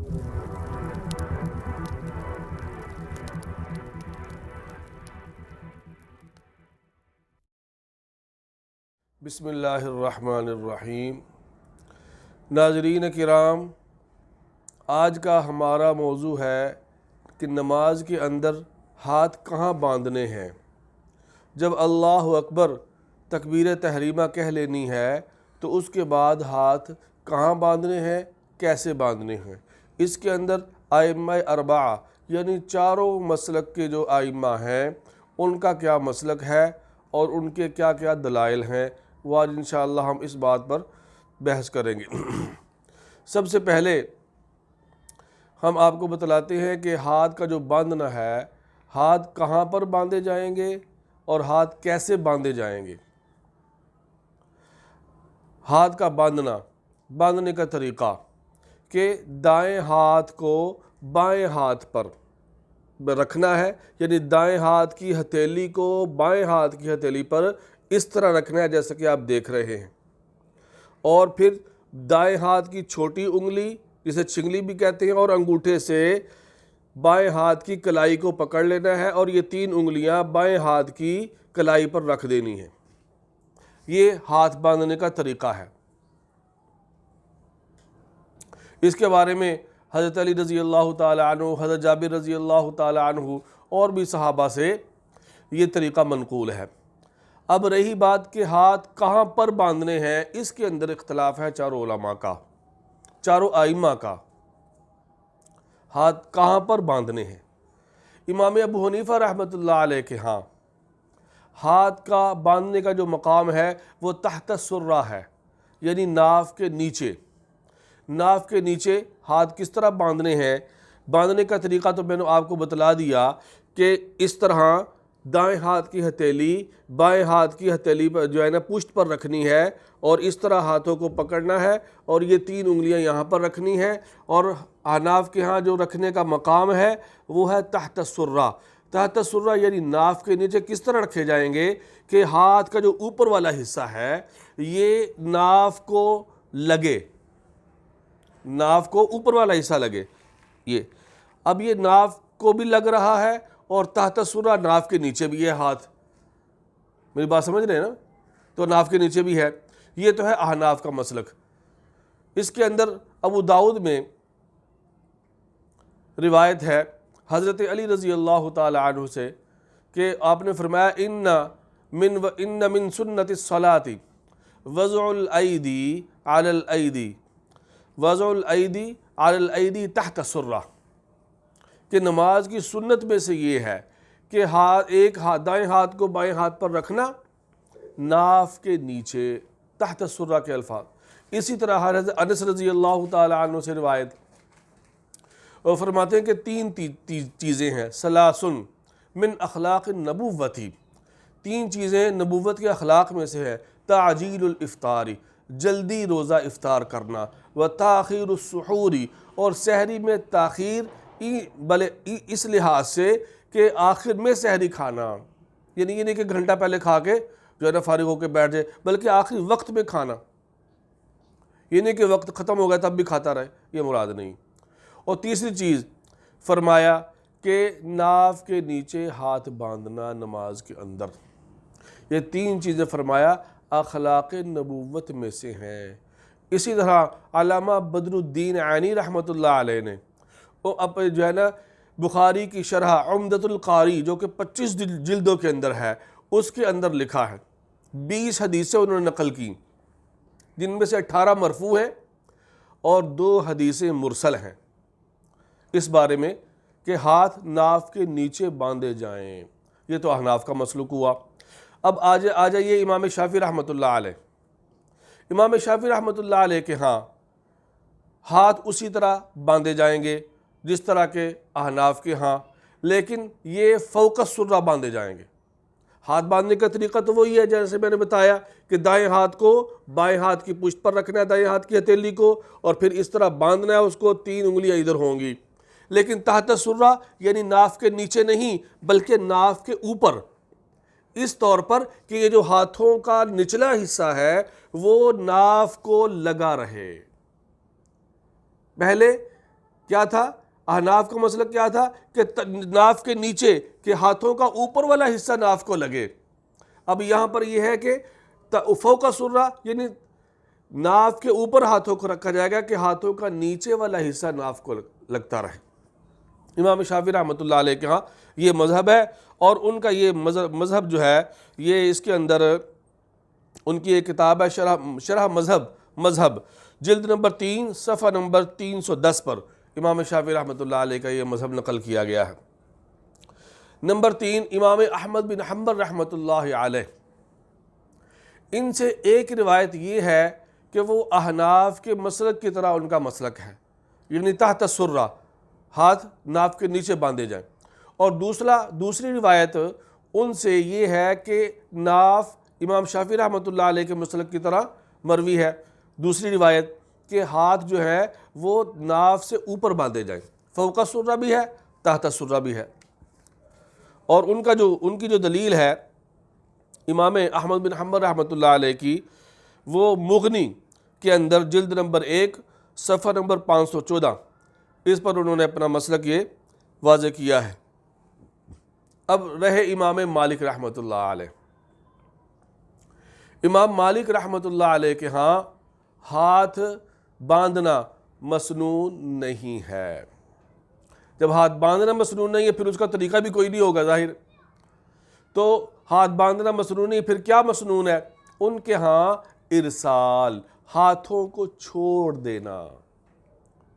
بسم اللہ الرحمن الرحیم۔ ناظرین کرام، آج کا ہمارا موضوع ہے کہ نماز کے اندر ہاتھ کہاں باندھنے ہیں۔ جب اللہ اکبر تکبیر تحریمہ کہہ لینی ہے تو اس کے بعد ہاتھ کہاں باندھنے ہیں، کیسے باندھنے ہیں۔ اس کے اندر ائمہ اربعہ یعنی چاروں مسلک کے جو ائمہ ہیں ان کا کیا مسلک ہے اور ان کے کیا کیا دلائل ہیں، وہ آج انشاءاللہ ہم اس بات پر بحث کریں گے۔ سب سے پہلے ہم آپ کو بتلاتے ہیں کہ ہاتھ کا جو باندھنا ہے، ہاتھ کہاں پر باندھے جائیں گے اور ہاتھ کیسے باندھے جائیں گے۔ ہاتھ کا باندھنے کا طریقہ کہ دائیں ہاتھ کو بائیں ہاتھ پر رکھنا ہے، یعنی دائیں ہاتھ کی ہتھیلی کو بائیں ہاتھ کی ہتھیلی پر اس طرح رکھنا ہے جیسا کہ آپ دیکھ رہے ہیں، اور پھر دائیں ہاتھ کی چھوٹی انگلی جسے چنگلی بھی کہتے ہیں اور انگوٹھے سے بائیں ہاتھ کی کلائی کو پکڑ لینا ہے اور یہ تین انگلیاں بائیں ہاتھ کی کلائی پر رکھ دینی ہیں۔ یہ ہاتھ باندھنے کا طریقہ ہے۔ اس کے بارے میں حضرت علی رضی اللہ تعالی عنہ، حضرت جابر رضی اللہ تعالی عنہ اور بھی صحابہ سے یہ طریقہ منقول ہے۔ اب رہی بات کہ ہاتھ کہاں پر باندھنے ہیں، اس کے اندر اختلاف ہے چاروں علماء کا، چاروں ائمہ کا، ہاتھ کہاں پر باندھنے ہیں۔ امام ابو حنیفہ رحمۃ اللہ علیہ کے ہاں ہاتھ کا باندھنے کا جو مقام ہے وہ تحت السرہ ہے، یعنی ناف کے نیچے۔ ناف کے نیچے ہاتھ کس طرح باندھنے ہیں، باندھنے کا طریقہ تو میں نے آپ کو بتلا دیا کہ اس طرح دائیں ہاتھ کی ہتھیلی بائیں ہاتھ کی ہتھیلی پر جو ہے نا پشت پر رکھنی ہے اور اس طرح ہاتھوں کو پکڑنا ہے اور یہ تین انگلیاں یہاں پر رکھنی ہے، اور احناف کے ہاں جو رکھنے کا مقام ہے وہ ہے تحت السرہ۔ تحت السرہ یعنی ناف کے نیچے کس طرح رکھے جائیں گے کہ ہاتھ کا جو اوپر والا حصہ ہے یہ ناف کو لگے، ناف کو اوپر والا حصہ لگے۔ اب یہ ناف کو بھی لگ رہا ہے اور تحت السرہ ناف کے نیچے بھی ہے ہاتھ، میری بات سمجھ رہے ہیں نا، تو ناف کے نیچے بھی ہے۔ یہ تو ہے احناف کا مسلک۔ اس کے اندر ابو داؤد میں روایت ہے حضرت علی رضی اللہ تعالی عنہ سے کہ آپ نے فرمایا ان من سنت الصلاۃ وضع الایدی علی الایدی، وضع الایدی علی الایدی تحت السرہ، کہ نماز کی سنت میں سے یہ ہے کہ ایک دائیں ہاتھ کو بائیں ہاتھ پر رکھنا ناف کے نیچے، تحت السرہ کے الفاظ۔ اسی طرح حضرت انس رضی اللہ تعالی عنہ سے روایت، اور فرماتے ہیں کہ تین چیزیں ہیں، ثلاثن من اخلاق النبوۃ، تین چیزیں نبوت کے اخلاق میں سے ہے، تعجیل الافطار، جلدی روزہ افطار کرنا، و تاخیر السحور، اور سحری میں تاخیر، بلے اس لحاظ سے کہ آخر میں سحری کھانا، یعنی یہ نہیں کہ گھنٹہ پہلے کھا کے جو ہے نا فارغ ہو کے بیٹھ جائے، بلکہ آخری وقت میں کھانا، یہ نہیں کہ وقت ختم ہو گیا تب بھی کھاتا رہے، یہ مراد نہیں۔ اور تیسری چیز فرمایا کہ ناف کے نیچے ہاتھ باندھنا نماز کے اندر۔ یہ تین چیزیں فرمایا اخلاق نبوت میں سے ہیں۔ اسی طرح علامہ بدر الدین عینی رحمۃ اللہ علیہ نے جو ہے نا بخاری کی شرح عمدۃ القاری جو کہ 25 جلدوں کے اندر ہے، اس کے اندر لکھا ہے 20 حدیثیں انہوں نے نقل کی، جن میں سے 18 مرفوع ہیں اور 2 حدیثیں مرسل ہیں، اس بارے میں کہ ہاتھ ناف کے نیچے باندھے جائیں۔ یہ تو احناف کا مسلک ہوا۔ اب آ جائیے امام شافعی رحمۃ اللہ علیہ۔ امام شافعی رحمۃ اللہ علیہ کے ہاں ہاتھ اسی طرح باندھے جائیں گے جس طرح کے احناف کے ہاں، لیکن یہ فوق السرہ باندھے جائیں گے۔ ہاتھ باندھنے کا طریقہ تو وہی ہے جیسے میں نے بتایا کہ دائیں ہاتھ کو بائیں ہاتھ کی پشت پر رکھنا ہے، دائیں ہاتھ کی ہتھیلی کو، اور پھر اس طرح باندھنا ہے اس کو، 3 انگلیاں ادھر ہوں گی، لیکن تحت السرہ یعنی ناف کے نیچے نہیں بلکہ ناف کے اوپر، اس طور پر کہ یہ جو ہاتھوں کا نچلا حصہ ہے وہ ناف کو لگا رہے۔ پہلے کیا تھا؟ احناف کا مسلک کیا تھا کہ ناف کے نیچے کہ ہاتھوں کا اوپر والا حصہ ناف کو لگے. اب یہاں پر یہ ہے کہ فوق سرہ یعنی ناف کے اوپر ہاتھوں کو رکھا جائے گا کہ ہاتھوں کا نیچے والا حصہ ناف کو لگتا رہے. امام شافعی رحمۃ اللہ علیہ کے ہاں یہ مذہب ہے، اور ان کا یہ مذہب جو ہے یہ اس کے اندر ان کی ایک کتاب ہے شرح مذہب جلد نمبر 3 صفحہ نمبر 310 پر امام شافعی رحمۃ اللہ علیہ کا یہ مذہب نقل کیا گیا ہے. نمبر 3 امام احمد بن حنبل رحمۃ اللہ علیہ، ان سے ایک روایت یہ ہے کہ وہ احناف کے مسلک کی طرح ان کا مسلک ہے، یعنی تحت السرہ ہاتھ ناف کے نیچے باندھے جائیں. اور دوسری روایت ان سے یہ ہے کہ ناف امام شافعی رحمۃ اللہ علیہ کے مسلک کی طرح مروی ہے. دوسری روایت کہ ہاتھ جو ہے وہ ناف سے اوپر باندھے جائیں، فوق السرہ بھی ہے تحت السرہ بھی ہے. اور ان کی جو دلیل ہے امام احمد بن حنبل رحمۃ اللہ علیہ کی، وہ مغنی کے اندر جلد نمبر 1 صفحہ نمبر 514 اس پر انہوں نے اپنا مسلک یہ واضح کیا ہے. اب رہے امام مالک رحمۃ اللہ علیہ. امام مالک رحمۃ اللہ علیہ کے ہاں ہاتھ باندھنا مسنون نہیں ہے. جب ہاتھ باندھنا مسنون نہیں ہے پھر اس کا طریقہ بھی کوئی نہیں ہوگا ظاہر. تو ہاتھ باندھنا مسنون نہیں، پھر کیا مسنون ہے؟ ان کے ہاں ارسال، ہاتھوں کو چھوڑ دینا،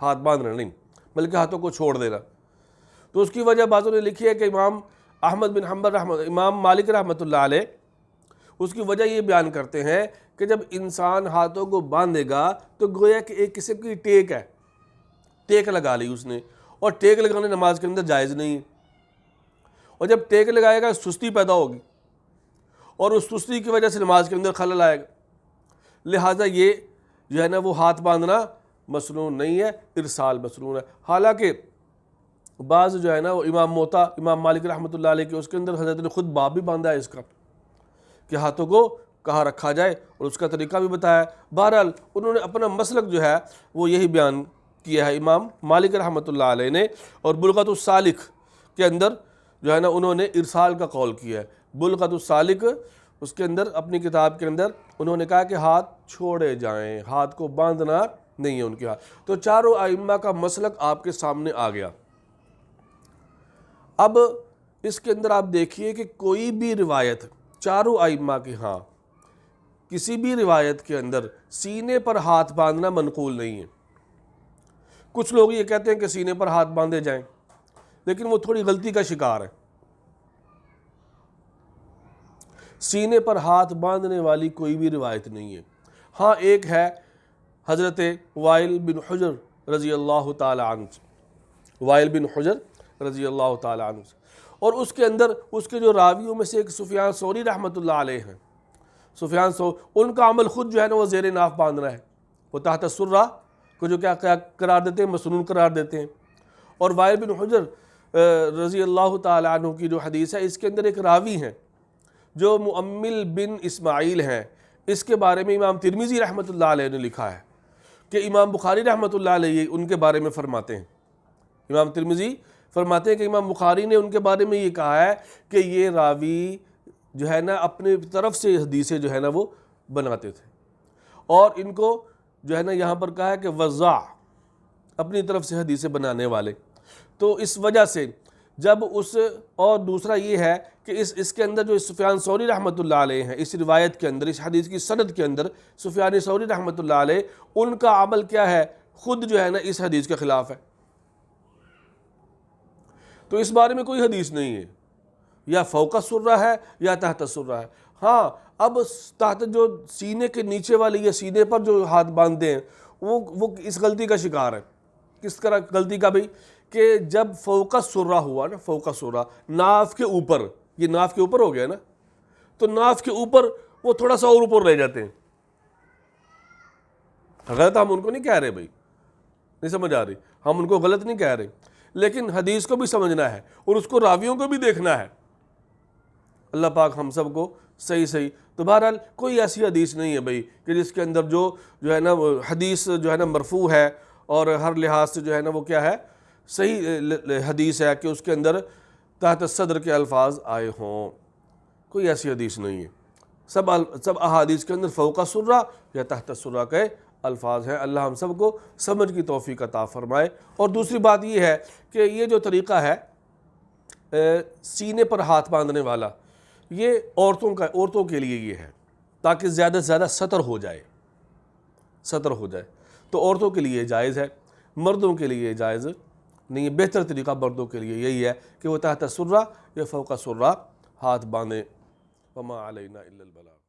ہاتھ باندھنا نہیں بلکہ ہاتھوں کو چھوڑ دینا. تو اس کی وجہ بعضوں نے لکھی ہے کہ امام مالک رحمۃ اللہ علیہ اس کی وجہ یہ بیان کرتے ہیں کہ جب انسان ہاتھوں کو باندھے گا تو گویا کہ ایک قسم کی ٹیک ہے، ٹیک لگا لی اس نے، اور ٹیک لگانے نماز کے اندر جائز نہیں ہے. اور جب ٹیک لگائے گا سستی پیدا ہوگی، اور اس سستی کی وجہ سے نماز کے اندر خلل آئے گا. لہٰذا یہ جو ہے نا وہ ہاتھ باندھنا مسنون نہیں ہے، ارسال مسنون ہے. حالانکہ بعض جو ہے نا وہ امام مالک رحمۃ اللہ علیہ کے اس کے اندر حضرت نے خود باب بھی باندھا ہے اس کا کہ ہاتھوں کو کہاں رکھا جائے اور اس کا طریقہ بھی بتایا. بہرحال انہوں نے اپنا مسلک جو ہے وہ یہی بیان کیا ہے امام مالک رحمۃ اللہ علیہ نے. اور بلغۃ السالک کے اندر جو ہے نا انہوں نے ارسال کا قول کیا ہے. بلغۃ السالک اس کے اندر اپنی کتاب کے اندر انہوں نے کہا کہ ہاتھ چھوڑے جائیں، ہاتھ کو باندھنا نہیں ہے ان کے ہاتھ. تو چاروں ائمہ کا مسلک آپ کے سامنے آ گیا. اب اس کے اندر آپ دیکھیے کہ کوئی بھی روایت چاروں ائمہ کے ہاں کسی بھی روایت کے اندر سینے پر ہاتھ باندھنا منقول نہیں ہے. کچھ لوگ یہ کہتے ہیں کہ سینے پر ہاتھ باندھے جائیں، لیکن وہ تھوڑی غلطی کا شکار ہے. سینے پر ہاتھ باندھنے والی کوئی بھی روایت نہیں ہے. ہاں ایک ہے حضرت وائل بن حجر رضی اللہ تعالی عنہ، وائل بن حجر رضی اللہ تعالی عنہ، اور اس کے اندر اس کے جو راویوں میں سے ایک سفیان ثوری رحمۃ اللہ علیہ ہیں. سفیان ثوری ان کا عمل خود جو ہے نا وہ زیر ناف باندھنا ہے، وہ تحت السرہ کو جو کیا قرار دیتے ہیں، مسنون قرار دیتے ہیں. اور وائل بن حجر رضی اللہ تعالی عنہ کی جو حدیث ہے اس کے اندر ایک راوی ہیں جو مؤمل بن اسماعیل ہیں. اس کے بارے میں امام ترمذی رحمۃ اللہ علیہ نے لکھا ہے کہ امام بخاری رحمۃ اللہ علیہ ان کے بارے میں فرماتے ہیں. امام ترمذی فرماتے ہیں کہ امام بخاری نے ان کے بارے میں یہ کہا ہے کہ یہ راوی جو ہے نا اپنے طرف سے حدیثیں جو ہے نا وہ بناتے تھے، اور ان کو جو ہے نا یہاں پر کہا ہے کہ وضاع، اپنی طرف سے حدیثیں بنانے والے. تو اس وجہ سے جب اور دوسرا یہ ہے کہ اس کے اندر جو سفیان ثوری رحمۃ اللہ علیہ ہیں، اس روایت کے اندر، اس حدیث کی سند کے اندر سفیان ثوری رحمۃ اللہ علیہ ان کا عمل کیا ہے، خود جو ہے نا اس حدیث کے خلاف ہے. تو اس بارے میں کوئی حدیث نہیں ہے، یا فوق السرہ ہے یا تحت السرہ ہے. ہاں اب تحت جو سینے کے نیچے والی یا سینے پر جو ہاتھ باندھتے ہیں وہ اس غلطی کا شکار ہے. کس طرح غلطی کا بھئی؟ کہ جب فوق السرہ ہوا نا، فوق السرہ ناف کے اوپر، یہ ناف کے اوپر ہو گیا نا، تو ناف کے اوپر وہ تھوڑا سا اور اوپر رہ جاتے ہیں. غلط ہم ان کو نہیں کہہ رہے بھائی، نہیں سمجھ آ رہی، ہم ان کو غلط نہیں کہہ رہے، لیکن حدیث کو بھی سمجھنا ہے اور اس کو راویوں کو بھی دیکھنا ہے. اللہ پاک ہم سب کو صحیح. تو بہرحال کوئی ایسی حدیث نہیں ہے بھائی کہ جس کے اندر جو ہے نا حدیث جو ہے نا مرفوع ہے اور ہر لحاظ سے جو ہے نا وہ کیا ہے صحیح حدیث ہے کہ اس کے اندر تحت صدر کے الفاظ آئے ہوں. کوئی ایسی حدیث نہیں ہے. سب احادیث کے اندر فوق سرہ یا تحت سرہ کے الفاظ ہیں. اللہ ہم سب کو سمجھ کی توفیق عطا فرمائے. اور دوسری بات یہ ہے کہ یہ جو طریقہ ہے سینے پر ہاتھ باندھنے والا، یہ عورتوں کے لیے یہ ہے تاکہ زیادہ سے زیادہ سطر ہو جائے. تو عورتوں کے لیے جائز ہے، مردوں کے لیے جائز نہیں ہے. بہتر طریقہ مردوں کے لیے یہی ہے کہ وہ تحت سرہ یا فوق سرہ ہاتھ باندھیں. وما علینا الا البلاغ.